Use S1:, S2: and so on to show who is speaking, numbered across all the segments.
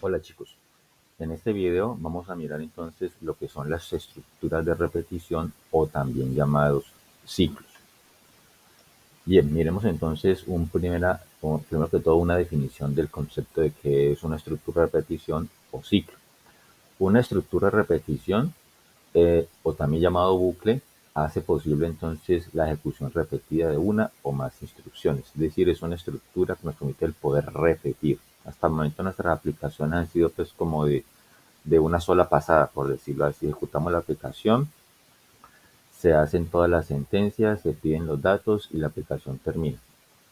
S1: Hola chicos, en este video vamos a mirar entonces lo que son las estructuras de repetición o también llamados ciclos. Bien, miremos entonces primero que todo una definición del concepto de qué es una estructura de repetición o ciclo. Una estructura de repetición o también llamado bucle hace posible entonces la ejecución repetida de una o más instrucciones, es decir, es una estructura que nos permite el poder repetir. Hasta el momento nuestras aplicaciones han sido pues como de una sola pasada, por decirlo así. Ejecutamos la aplicación, se hacen todas las sentencias, se piden los datos y la aplicación termina.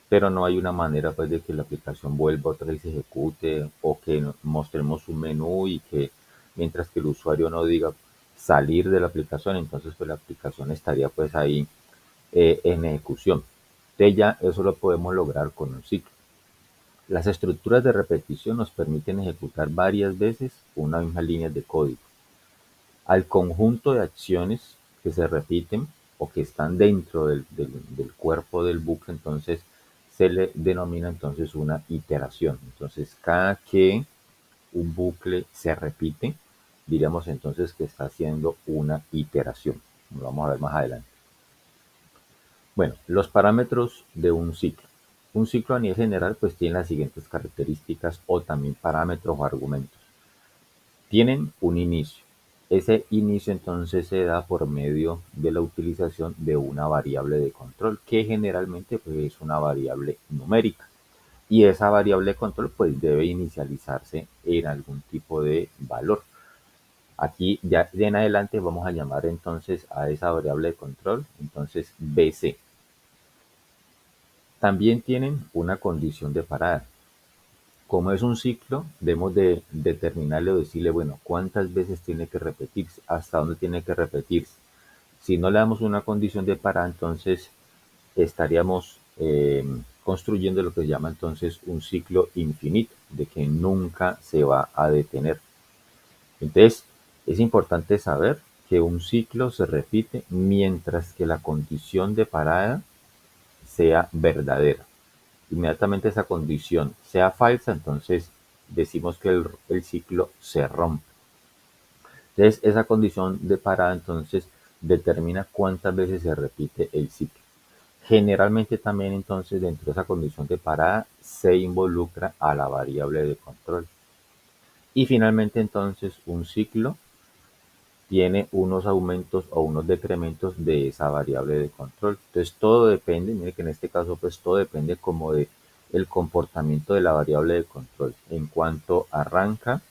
S1: Pero no hay una manera pues de que la aplicación vuelva otra vez y se ejecute o que mostremos un menú y que mientras que el usuario no diga salir de la aplicación, entonces pues la aplicación estaría pues ahí en ejecución. De ya eso lo podemos lograr con un ciclo. Las estructuras de repetición nos permiten ejecutar varias veces una misma línea de código. Al conjunto de acciones que se repiten o que están dentro del cuerpo del bucle, entonces se le denomina entonces una iteración. Entonces, cada que un bucle se repite, diríamos entonces que está haciendo una iteración. Lo vamos a ver más adelante. Bueno, los parámetros de un ciclo. Un ciclo a nivel general pues tiene las siguientes características o también parámetros o argumentos. Tienen un inicio. Ese inicio entonces se da por medio de la utilización de una variable de control, que generalmente pues, es una variable numérica. Y esa variable de control pues debe inicializarse en algún tipo de valor. Aquí ya en adelante vamos a llamar entonces a esa variable de control, entonces BC. También tienen una condición de parada. Como es un ciclo, debemos de determinarle o decirle, bueno, cuántas veces tiene que repetirse, hasta dónde tiene que repetirse. Si no le damos una condición de parada, entonces estaríamos construyendo lo que se llama entonces un ciclo infinito, de que nunca se va a detener. Entonces, es importante saber que un ciclo se repite mientras que la condición de parada sea verdadera. Inmediatamente esa condición sea falsa, entonces decimos que el ciclo se rompe. Entonces, esa condición de parada entonces determina cuántas veces se repite el ciclo. Generalmente también entonces dentro de esa condición de parada se involucra a la variable de control. Y finalmente entonces un ciclo tiene unos aumentos o unos decrementos de esa variable de control. Entonces todo depende, mire que en este caso pues todo depende como de el comportamiento de la variable de control, en cuanto arranca,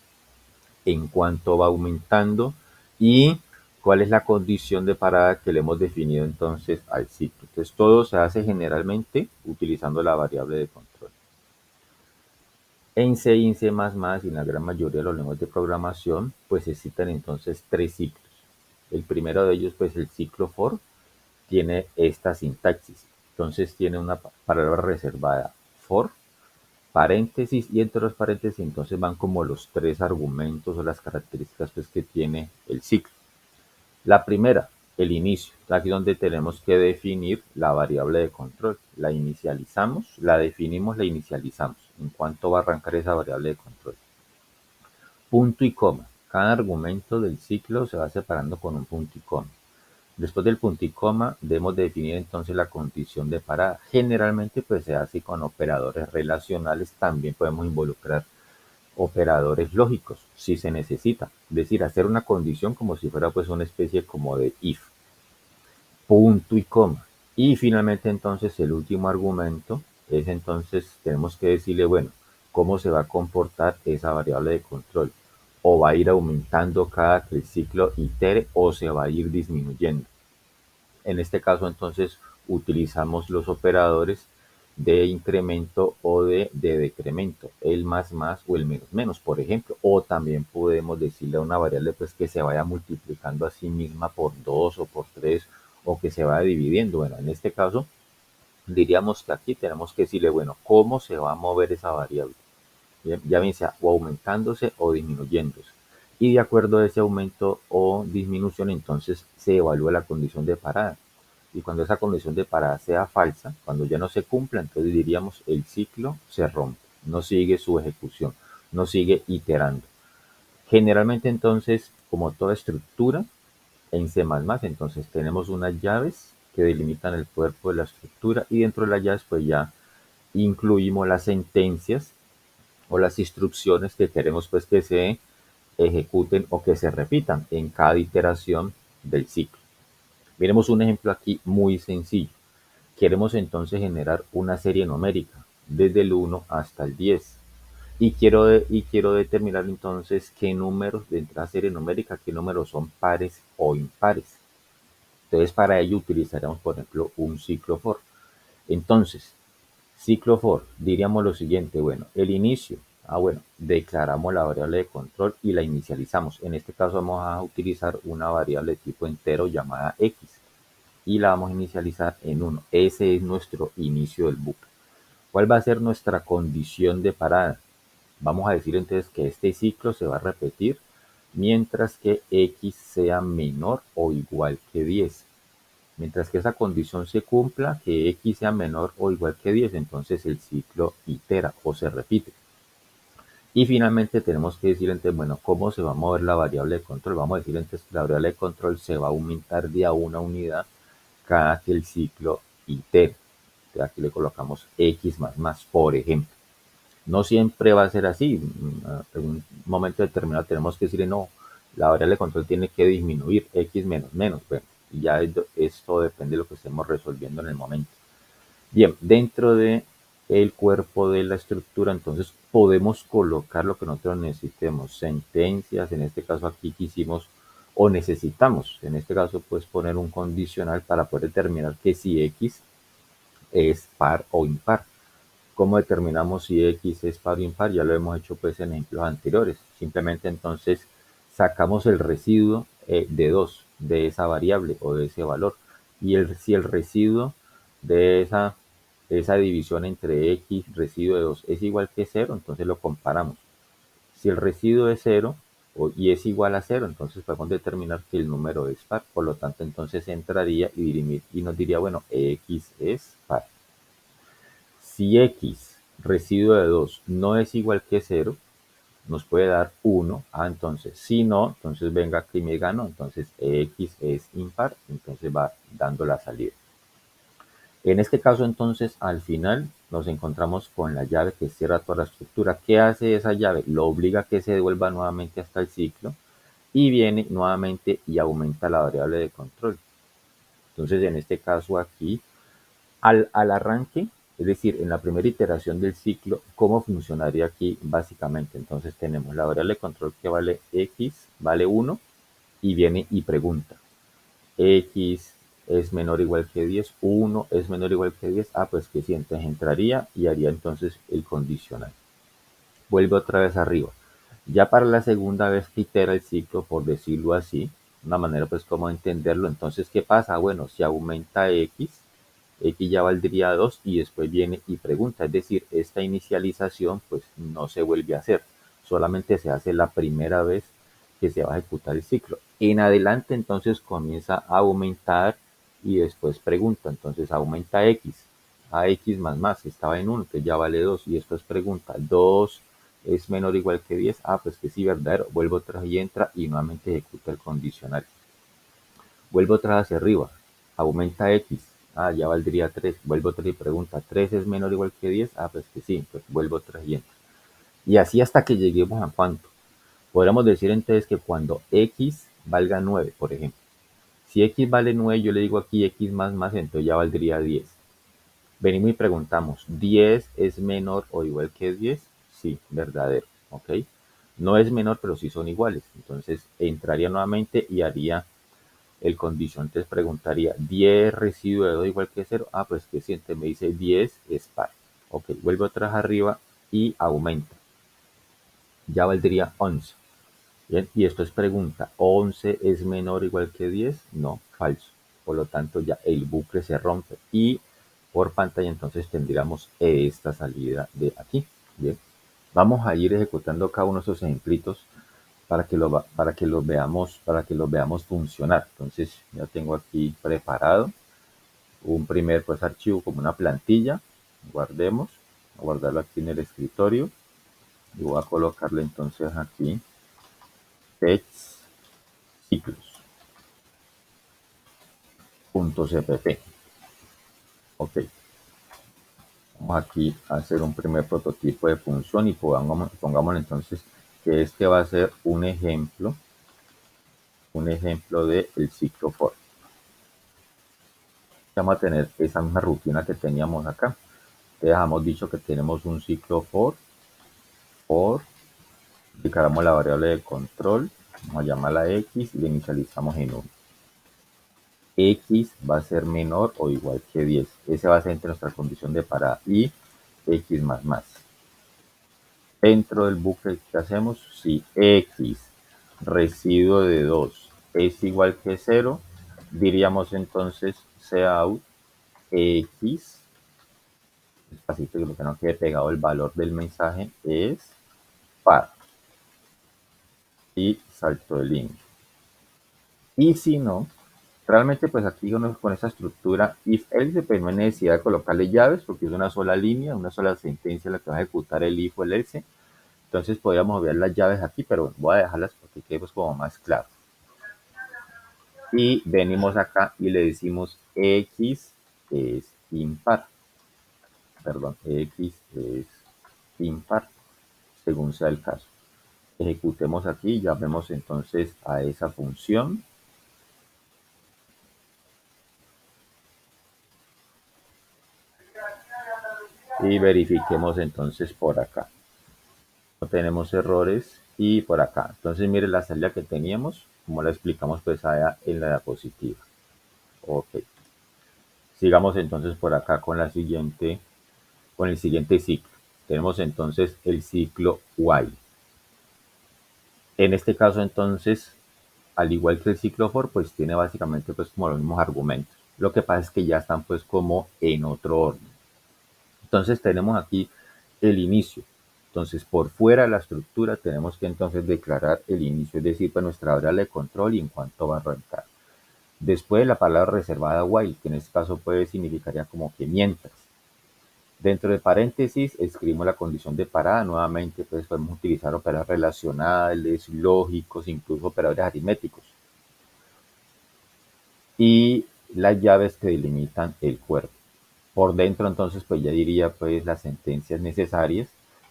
S1: en cuanto va aumentando y cuál es la condición de parada que le hemos definido entonces al ciclo. Entonces todo se hace generalmente utilizando la variable de control. En C y en C++ y en la gran mayoría de los lenguajes de programación, pues se citan entonces tres ciclos. El primero de ellos, pues el ciclo for, tiene esta sintaxis. Entonces tiene una palabra reservada for, paréntesis, y entre los paréntesis entonces van como los tres argumentos o las características pues, que tiene el ciclo. La primera, el inicio, aquí donde tenemos que definir la variable de control. La inicializamos, la definimos, la inicializamos. En cuánto va a arrancar esa variable de control. Punto y coma. Cada argumento del ciclo se va separando con un punto y coma. Después del punto y coma, debemos definir entonces la condición de parada. Generalmente pues se hace con operadores relacionales, también podemos involucrar operadores lógicos si se necesita. Es decir, hacer una condición como si fuera pues una especie como de if. Punto y coma. Y finalmente entonces el último argumento es entonces tenemos que decirle, bueno, cómo se va a comportar esa variable de control. O va a ir aumentando cada que el ciclo itere o se va a ir disminuyendo. En este caso entonces utilizamos los operadores de incremento o de decremento, el más o el menos, por ejemplo, o también podemos decirle a una variable pues que se vaya multiplicando a sí misma por 2 o por 3 o que se vaya dividiendo. Bueno, en este caso diríamos que aquí tenemos que decirle, bueno, cómo se va a mover esa variable, ya bien sea o aumentándose o disminuyéndose. Y de acuerdo a ese aumento o disminución, entonces se evalúa la condición de parada. Y cuando esa condición de parada sea falsa, cuando ya no se cumpla, entonces diríamos el ciclo se rompe, no sigue su ejecución. nos sigue iterando. Generalmente entonces, como toda estructura en C++, entonces tenemos unas llaves que delimitan el cuerpo de la estructura y dentro de las llaves pues ya incluimos las sentencias o las instrucciones que queremos pues que se ejecuten o que se repitan en cada iteración del ciclo. Miremos un ejemplo aquí muy sencillo. Queremos entonces generar una serie numérica desde el 1 hasta el 10 y quiero determinar entonces qué números de la serie numérica, qué números son pares o impares. Entonces para ello utilizaremos por ejemplo un ciclo for. Entonces, ciclo for, diríamos lo siguiente, bueno, el inicio, bueno, declaramos la variable de control y la inicializamos. En este caso vamos a utilizar una variable de tipo entero llamada x y la vamos a inicializar en 1. Ese es nuestro inicio del bucle. ¿Cuál va a ser nuestra condición de parada? Vamos a decir entonces que este ciclo se va a repetir mientras que x sea menor o igual que 10. Mientras que esa condición se cumpla, que x sea menor o igual que 10, entonces el ciclo itera o se repite. Y finalmente tenemos que decir entonces, bueno, ¿cómo se va a mover la variable de control? Vamos a decir entonces que la variable de control se va a aumentar de a una unidad cada que el ciclo itere. Entonces aquí le colocamos x más más, por ejemplo. No siempre va a ser así. En un momento determinado tenemos que decir, no, la variable de control tiene que disminuir x menos menos. Bueno, y ya esto depende de lo que estemos resolviendo en el momento. Bien, dentro de el cuerpo de la estructura, entonces podemos colocar lo que nosotros necesitemos, sentencias, en este caso aquí quisimos o necesitamos, en este caso pues poner un condicional para poder determinar que si x es par o impar. ¿Cómo determinamos si x es par o impar? Ya lo hemos hecho pues en ejemplos anteriores. Simplemente entonces sacamos el residuo de 2 de esa variable o de ese valor. Y si el residuo de esa división entre x residuo de 2 es igual que 0, entonces lo comparamos. Si el residuo es 0 y es igual a 0, entonces podemos determinar que el número es par. Por lo tanto, entonces entraría y nos diría, bueno, x es par. Si x residuo de 2 no es igual que 0, nos puede dar 1. Entonces, si no, entonces venga aquí me gano. Entonces, x es impar. Entonces va dando la salida. En este caso, entonces, al final nos encontramos con la llave que cierra toda la estructura. ¿Qué hace esa llave? Lo obliga a que se devuelva nuevamente hasta el ciclo y viene nuevamente y aumenta la variable de control. Entonces, en este caso aquí, al arranque, es decir, en la primera iteración del ciclo, ¿cómo funcionaría aquí básicamente? Entonces tenemos la variable de control que vale x, vale 1, y viene y pregunta, x es menor o igual que 10, 1 es menor o igual que 10, pues que sí, entonces entraría y haría entonces el condicional. Vuelve otra vez arriba. Ya para la segunda vez que itera el ciclo, por decirlo así, una manera pues como entenderlo, entonces ¿qué pasa? Bueno, si aumenta x ya valdría 2 y después viene y pregunta, es decir, esta inicialización pues no se vuelve a hacer, solamente se hace la primera vez que se va a ejecutar el ciclo. En adelante entonces comienza a aumentar y después pregunta, entonces aumenta x, a x más más, estaba en 1, que ya vale 2 y después pregunta, 2 es menor o igual que 10, pues que sí, verdadero, vuelvo atrás y entra y nuevamente ejecuta el condicional. Vuelvo otra vez hacia arriba, aumenta x, ya valdría 3, vuelvo otra y pregunta, ¿3 es menor o igual que 10? Pues que sí, pues vuelvo otra y entra. Y así hasta que lleguemos a cuánto. Podríamos decir entonces que cuando x valga 9, por ejemplo. Si x vale 9, yo le digo aquí x más más, entonces ya valdría 10. Venimos y preguntamos, ¿10 es menor o igual que 10? Sí, verdadero, ¿ok? No es menor, pero sí son iguales. Entonces entraría nuevamente y haría el condición. Entonces preguntaría, ¿10 residuo de 2 igual que 0? Pues que si me dice 10 es par. Ok, vuelvo atrás arriba y aumenta. Ya valdría 11. Bien, y esto es pregunta, ¿11 es menor o igual que 10? No, falso. Por lo tanto, ya el bucle se rompe y por pantalla entonces tendríamos esta salida de aquí. Bien, vamos a ir ejecutando cada uno de esos ejemplitos para que los veamos funcionar. Entonces ya tengo aquí preparado un primer pues archivo como una plantilla. Guardemos, a guardarlo aquí en el escritorio. y voy a colocarle entonces aquí text ciclos.cpp. Ok, vamos aquí a hacer un primer prototipo de función y pongámosle entonces que este va a ser un ejemplo del ciclo for. Vamos a tener esa misma rutina que teníamos acá. Dejamos dicho que tenemos un ciclo for, declaramos la variable de control, vamos a llamarla x y le inicializamos en 1. X va a ser menor o igual que 10. Ese va a ser entre nuestra condición de parada y x más más. Dentro del bucle que hacemos, si x residuo de 2 es igual que 0, diríamos entonces cout x, despacito que no quede pegado el valor del mensaje, es par y salto de línea. Y si no, realmente pues aquí con esta estructura if else pues no hay necesidad de colocarle llaves porque es una sola línea, una sola sentencia la que va a ejecutar el if o el else. Entonces podríamos ver las llaves aquí, pero voy a dejarlas porque quede pues como más claro. Y venimos acá y le decimos x es impar. Perdón, x es impar, según sea el caso. Ejecutemos aquí, llamemos entonces a esa función. Y verifiquemos entonces por acá. No tenemos errores y por acá. Entonces mire la salida que teníamos, como la explicamos pues allá en la diapositiva. Ok. Sigamos entonces por acá con el siguiente ciclo. Tenemos entonces el ciclo while. En este caso entonces, al igual que el ciclo for, pues tiene básicamente pues como los mismos argumentos. Lo que pasa es que ya están pues como en otro orden. Entonces tenemos aquí el inicio. Entonces por fuera de la estructura tenemos que entonces declarar el inicio, es decir, pues nuestra variable de control y en cuánto va a arrancar. Después la palabra reservada while, que en este caso pues significaría como que mientras. Dentro de paréntesis escribimos la condición de parada. Nuevamente pues podemos utilizar operadores relacionales, lógicos, incluso operadores aritméticos. Y las llaves que delimitan el cuerpo. Por dentro entonces pues ya diría pues las sentencias necesarias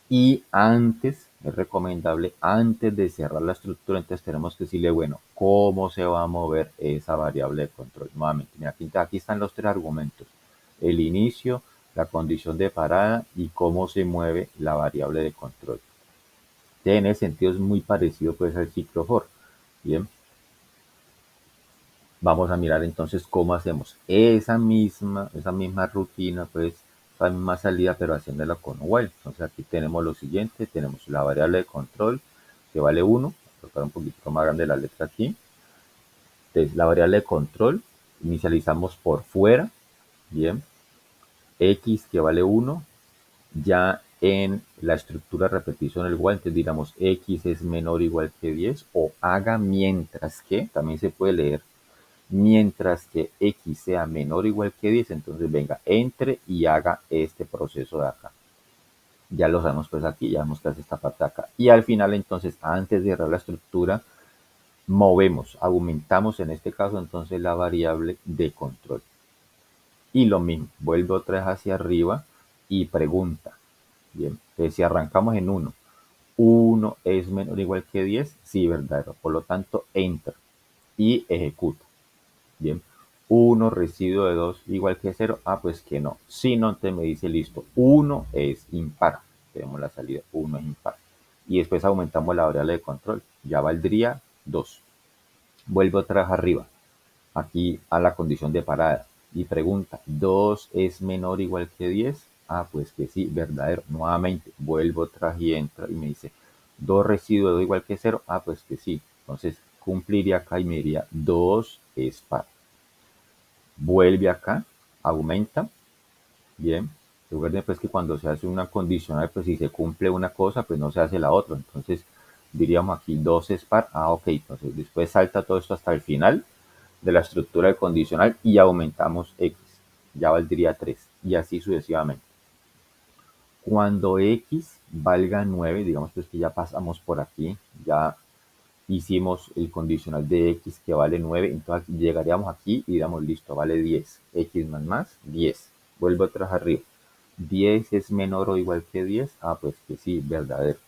S1: y antes, es recomendable, antes de cerrar la estructura, entonces tenemos que decirle, bueno, cómo se va a mover esa variable de control. Nuevamente, mira, aquí están los tres argumentos, el inicio, la condición de parada y cómo se mueve la variable de control. En ese sentido es muy parecido pues al ciclo for. Bien, vamos a mirar entonces cómo hacemos esa misma rutina, pues esa misma salida, pero haciéndola con while. Entonces aquí tenemos lo siguiente, tenemos la variable de control que vale 1, voy a colocar un poquito más grande la letra aquí. Entonces la variable de control inicializamos por fuera, bien, x que vale 1, ya en la estructura de repetición el while, entonces digamos x es menor o igual que 10 o haga mientras que, también se puede leer mientras que x sea menor o igual que 10, entonces venga, entre y haga este proceso de acá. Ya lo sabemos pues aquí, ya vemos que hace esta parte de acá. Y al final entonces, antes de cerrar la estructura, movemos, aumentamos en este caso entonces la variable de control. Y lo mismo, vuelve otra vez hacia arriba y pregunta. Bien, entonces si arrancamos en 1, 1 es menor o igual que 10, sí, verdadero. Por lo tanto, enter y ejecuta. Bien, 1 residuo de 2 igual que 0. Ah, pues que no. Si no, entonces me dice listo. 1 es impar. Tenemos la salida. 1 es impar. Y después aumentamos la variable de control. Ya valdría 2. Vuelve otra vez arriba. Aquí a la condición de parada. Y pregunta, ¿2 es menor o igual que 10? Ah, pues que sí, verdadero. Nuevamente, vuelvo otra vez y entra y me dice, 2 residuo de 2 igual que 0. Ah, pues que sí. Entonces cumpliría acá y me diría 2 es par. Vuelve acá, aumenta, bien. Recuerden pues que cuando se hace una condicional, pues si se cumple una cosa, pues no se hace la otra. Entonces diríamos aquí 2 es par, ah ok, entonces después salta todo esto hasta el final de la estructura del condicional y aumentamos x, ya valdría 3 y así sucesivamente. Cuando x valga 9, digamos pues que ya pasamos por aquí, ya hicimos el condicional de x que vale 9, entonces llegaríamos aquí y diríamos, listo, vale 10. X más 10. Vuelvo atrás arriba. 10 es menor o igual que 10. Ah, pues que sí, verdadero.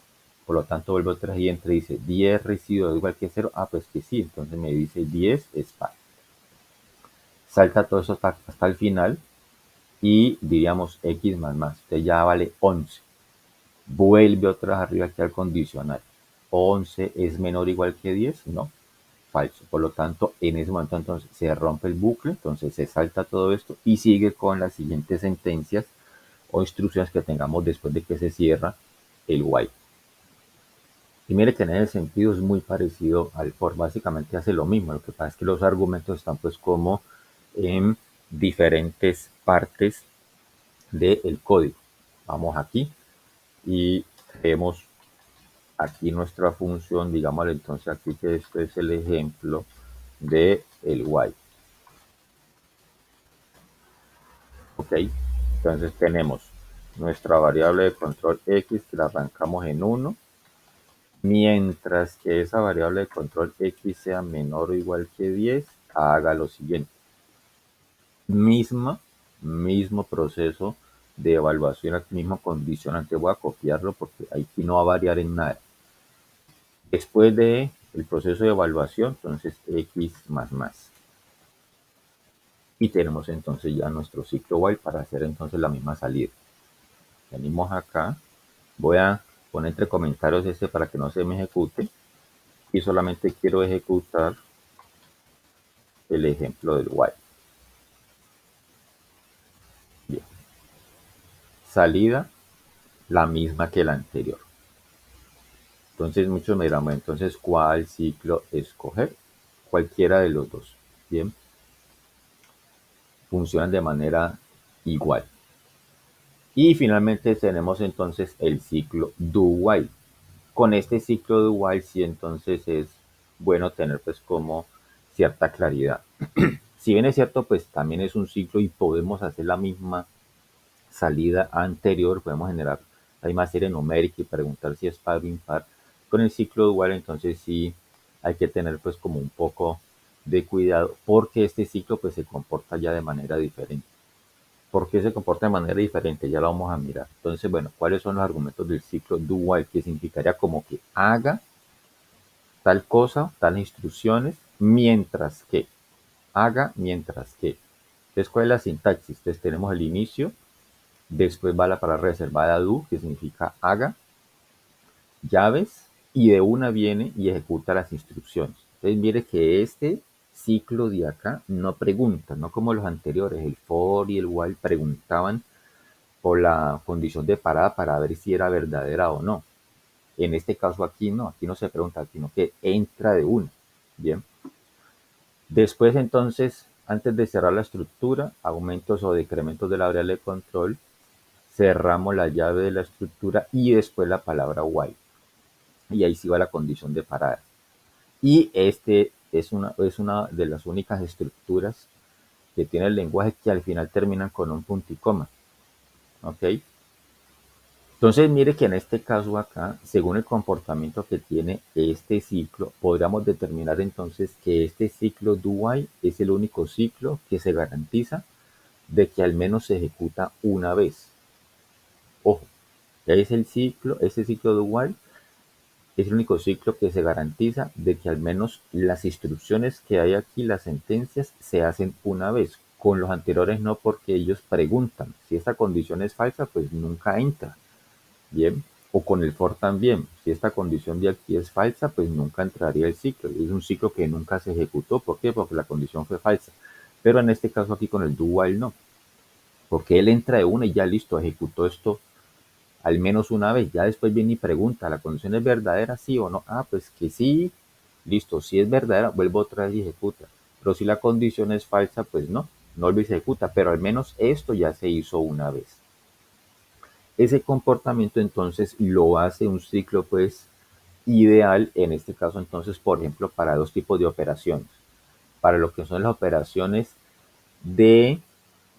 S1: Por lo tanto, vuelvo atrás y entre dice 10 residuo igual que 0. Ah, pues que sí. Entonces me dice 10 es par. Salta todo eso hasta el final y diríamos x más. Entonces ya vale 11. Vuelve otra vez arriba aquí al condicional. 11 es menor o igual que 10, no, falso. Por lo tanto, en ese momento entonces se rompe el bucle, entonces se salta todo esto y sigue con las siguientes sentencias o instrucciones que tengamos después de que se cierra el while. Y mire que en ese sentido es muy parecido al for, básicamente hace lo mismo, lo que pasa es que los argumentos están pues como en diferentes partes del código. Vamos aquí y vemos aquí nuestra función, digamos entonces aquí que este es el ejemplo de el while. Ok, entonces tenemos nuestra variable de control x que la arrancamos en 1, mientras que esa variable de control x sea menor o igual que 10, haga lo siguiente. Mismo proceso de evaluación, aquí mismo condicionante, voy a copiarlo porque aquí no va a variar en nada. Después de el proceso de evaluación, entonces x más. Y tenemos entonces ya nuestro ciclo while para hacer entonces la misma salida. Venimos acá, voy a poner entre comentarios este para que no se me ejecute y solamente quiero ejecutar el ejemplo del while. Bien. Salida la misma que la anterior. Entonces muchos me dirán, entonces ¿cuál ciclo escoger? Cualquiera de los dos. Bien. Funcionan de manera igual. Y finalmente tenemos entonces el ciclo do while. Con este ciclo do while sí entonces es bueno tener pues como cierta claridad. Si bien es cierto, pues también es un ciclo y podemos hacer la misma salida anterior, podemos generar la misma serie numérica y preguntar si es par o impar. Con el ciclo do while entonces sí hay que tener pues como un poco de cuidado porque este ciclo pues se comporta ya de manera diferente. ¿Por qué se comporta de manera diferente? Ya lo vamos a mirar. Entonces, bueno, ¿cuáles son los argumentos del ciclo do while? Que significaría como que haga tal cosa, tal instrucciones, mientras que. Haga mientras que. Entonces, ¿cuál es la sintaxis? Entonces, tenemos el inicio, después va la palabra reservada do, que significa haga, llaves, y de una viene y ejecuta las instrucciones. Entonces, mire que este ciclo de acá no pregunta, no como los anteriores, el for y el while preguntaban por la condición de parada para ver si era verdadera o no. En este caso aquí no se pregunta, sino que entra de una. Bien. Después entonces, antes de cerrar la estructura, aumentos o decrementos de la variable de control, cerramos la llave de la estructura y después la palabra while. Y ahí sí va la condición de parada. Y este es una de las únicas estructuras que tiene el lenguaje que al final terminan con un punto y coma. ¿Ok? Entonces, mire que en este caso acá, según el comportamiento que tiene este ciclo, podríamos determinar entonces que este ciclo do while es el único ciclo que se garantiza de que al menos se ejecuta una vez. Ojo, ya es el ciclo, este ciclo do while es el único ciclo que se garantiza de que al menos las instrucciones que hay aquí, las sentencias, se hacen una vez. Con los anteriores no, porque ellos preguntan. Si esta condición es falsa, pues nunca entra. Bien, o con el for también. Si esta condición de aquí es falsa, pues nunca entraría el ciclo. Es un ciclo que nunca se ejecutó. ¿Por qué? Porque la condición fue falsa. Pero en este caso aquí con el do while no. Porque él entra de una y ya listo, ejecutó esto al menos una vez. Ya después viene y pregunta, ¿la condición es verdadera, sí o no? Ah, pues que sí. Listo, si es verdadera, vuelvo otra vez y ejecuta. Pero si la condición es falsa, pues no vuelve y se ejecuta. Pero al menos esto ya se hizo una vez. Ese comportamiento entonces lo hace un ciclo pues ideal en este caso entonces por ejemplo para dos tipos de operaciones, para lo que son las operaciones de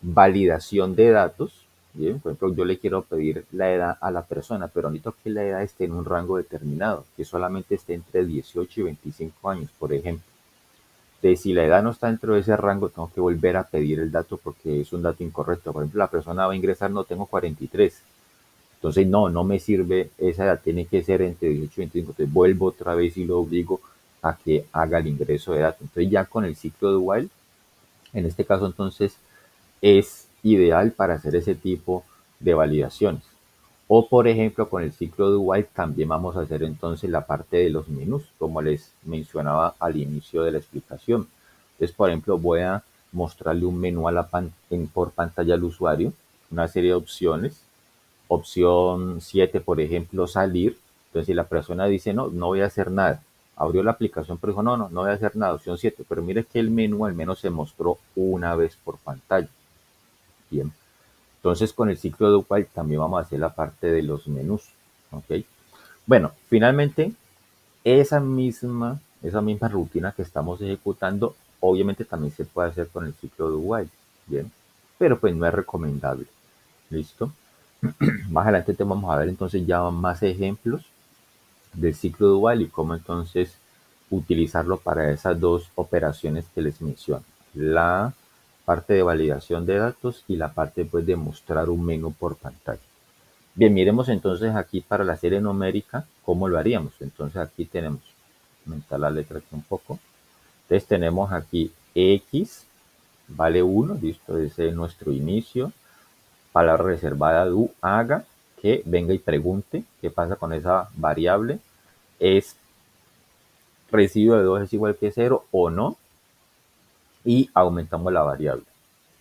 S1: validación de datos Bien, por ejemplo, yo le quiero pedir la edad a la persona, pero necesito que la edad esté en un rango determinado, que solamente esté entre 18 y 25 años, por ejemplo. Entonces, si la edad no está dentro de ese rango, tengo que volver a pedir el dato porque es un dato incorrecto. Por ejemplo, la persona va a ingresar, no tengo 43. Entonces, no me sirve esa edad, tiene que ser entre 18 y 25. Entonces, vuelvo otra vez y lo obligo a que haga el ingreso de datos. Entonces, ya con el ciclo de while, en este caso, entonces, es ideal para hacer ese tipo de validaciones. O por ejemplo, con el ciclo de while también vamos a hacer entonces la parte de los menús, como les mencionaba al inicio de la explicación. Entonces, por ejemplo, voy a mostrarle un menú a por pantalla al usuario, una serie de opciones. Opción 7, por ejemplo, salir. Entonces, si la persona dice, no voy a hacer nada, abrió la aplicación, pero dijo, no voy a hacer nada, opción 7, pero mire que el menú al menos se mostró una vez por pantalla. Bien, entonces con el ciclo de while también vamos a hacer la parte de los menús. ¿Ok? Bueno, finalmente, esa misma rutina que estamos ejecutando, obviamente también se puede hacer con el ciclo de while. Bien, pero pues no es recomendable. ¿Listo? Más adelante te vamos a ver entonces ya más ejemplos del ciclo de while y cómo entonces utilizarlo para esas dos operaciones que les menciono. La parte de validación de datos y la parte pues de mostrar un menú por pantalla. Bien, miremos entonces aquí para la serie numérica cómo lo haríamos. Entonces aquí tenemos, aumentar la letra aquí un poco. Entonces tenemos aquí x vale 1, listo, ese es nuestro inicio. Palabra reservada do, haga, que venga y pregunte qué pasa con esa variable. Es residuo de 2 es igual que 0 o no. Y aumentamos la variable.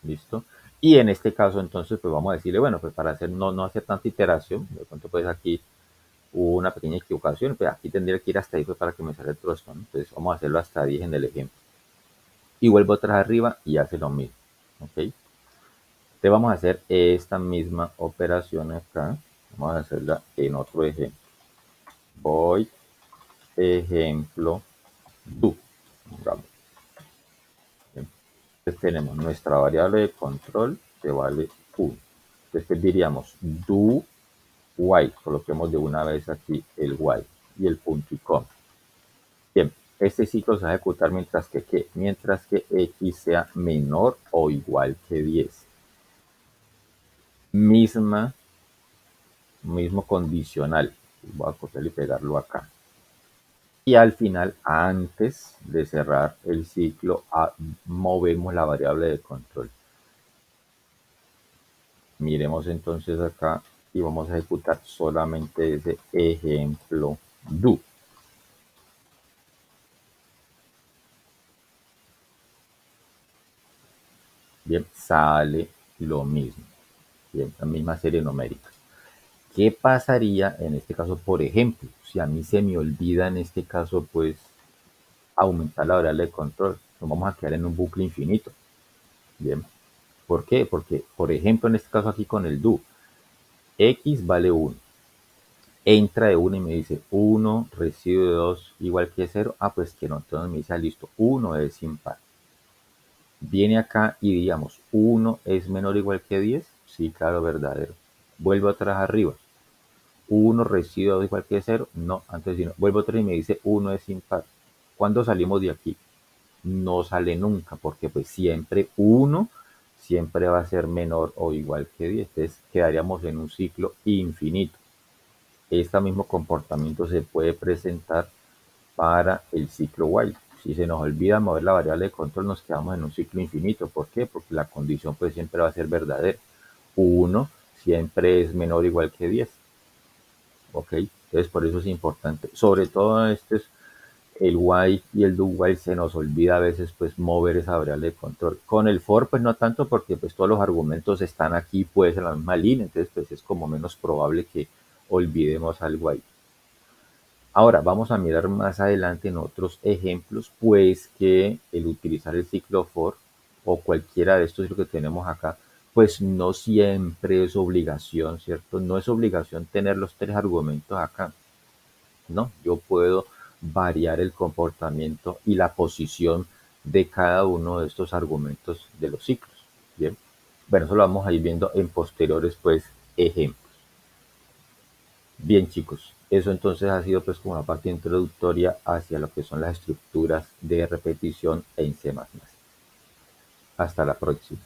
S1: ¿Listo? Y en este caso, entonces, pues vamos a decirle, bueno, pues para hacer, no hacer tanta iteración, de pronto pues aquí hubo una pequeña equivocación, pues aquí tendría que ir hasta ahí pues para que me salga el trozo, ¿no? Entonces vamos a hacerlo hasta 10 en el ejemplo. Y vuelvo atrás arriba y hace lo mismo, ¿ok? Entonces vamos a hacer esta misma operación acá, vamos a hacerla en otro ejemplo. Voy, ejemplo, do. Vamos. Entonces tenemos nuestra variable de control que vale 1. Entonces diríamos do while, coloquemos de una vez aquí el while y el punto y coma. Bien, este ciclo se va a ejecutar mientras que x sea menor o igual que 10. Mismo condicional. Voy a copiarlo y pegarlo acá. Y al final, antes de cerrar el ciclo, movemos la variable de control. Miremos entonces acá y vamos a ejecutar solamente ese ejemplo do. Bien, sale lo mismo. Bien, la misma serie numérica. ¿Qué pasaría en este caso, por ejemplo, si a mí se me olvida en este caso, pues, aumentar la variable de control? Nos vamos a quedar en un bucle infinito. Bien, ¿por qué? Porque, por ejemplo, en este caso aquí con el do, x vale 1. Entra de 1 y me dice 1 residuo de 2 igual que 0. Ah, pues que no, entonces me dice, listo, 1 es impar. Viene acá y digamos, 1 es menor o igual que 10. Sí, claro, verdadero. Vuelvo atrás arriba. 1 residuo de 2 igual que 0. No, antes si no. Vuelvo atrás y me dice 1 es impar. ¿Cuándo salimos de aquí? No sale nunca, porque pues siempre 1 siempre va a ser menor o igual que 10. Entonces quedaríamos en un ciclo infinito. Este mismo comportamiento se puede presentar para el ciclo while. Si se nos olvida mover la variable de control, nos quedamos en un ciclo infinito. ¿Por qué? Porque la condición pues siempre va a ser verdadera. 1 siempre es menor o igual que 10. ¿Ok? Entonces por eso es importante. Sobre todo el while y el do while se nos olvida a veces pues mover esa variable de control. Con el for pues no tanto porque pues todos los argumentos están aquí pues en la misma línea. Entonces pues es como menos probable que olvidemos al while. Ahora vamos a mirar más adelante en otros ejemplos, pues que el utilizar el ciclo for o cualquiera de estos lo que tenemos acá, pues no siempre es obligación, ¿cierto? No es obligación tener los tres argumentos acá, ¿no? Yo puedo variar el comportamiento y la posición de cada uno de estos argumentos de los ciclos, ¿bien? Bueno, eso lo vamos a ir viendo en posteriores pues ejemplos. Bien chicos, eso entonces ha sido pues como la parte introductoria hacia lo que son las estructuras de repetición en C++. Hasta la próxima.